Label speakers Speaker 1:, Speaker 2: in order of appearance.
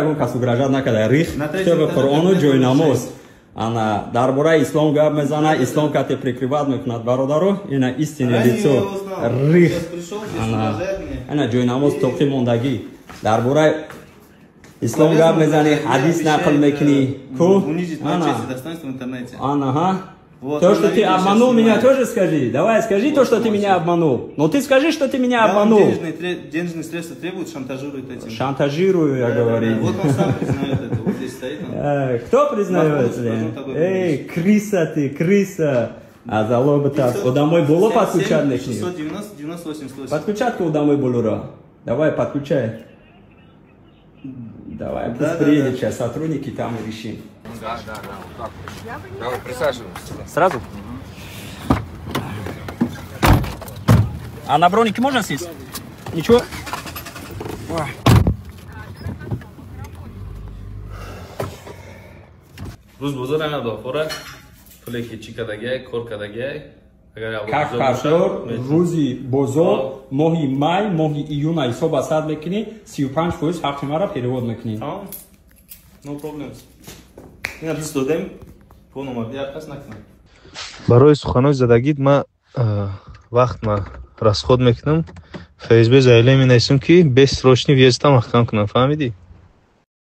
Speaker 1: اون کسو گرجات نکرده ریخ کتاب قرآن و جای نماز انا درباره اسلام گپ میزنه اسلام کتی پرکریوات میکند برادرو اینا ایستینه لیцо ریخ انا جای نماز توقی موندگی درباره اسلام гап میزنی حدیث نقل میکنی کو ага то, что ты обманул меня, тоже скажи. Давай, скажи то, что ты меня обманул. Но ты скажи, что ты меня обманул.
Speaker 2: Денежные средства требуют, шантажирует этим.
Speaker 1: Шантажирую, я говорю.
Speaker 2: Вот он сам признает это. Вот здесь стоит.
Speaker 1: Кто признает? Эй, крыса ты, крыса. А залоба-то. Домой было подключать?
Speaker 2: 690, 98, 108.
Speaker 1: Подключатку домой было. Давай, подключай. Давай, быстрее сейчас сотрудники там и решим.
Speaker 3: Да. Вот так. Давай, присаживаемся.
Speaker 1: Сразу? А на бронике можно сесть? Ничего?
Speaker 2: روز بزرگ نداره پولی که چی کدگی کار کدگی
Speaker 1: как хорошо روزی بزرگ ماهی مای ماهی ایون حساب حساب میکنی 35% حق ما را перевод میکنی
Speaker 2: no problems اینا دوست دادم فون اومد یا پس نکنم
Speaker 4: برای سخنان زدگیت ما وقت ما расход میکنم فیسبوک زایله می نویسم که 20 روشنی ویزیتا محکم کنم فهمیدی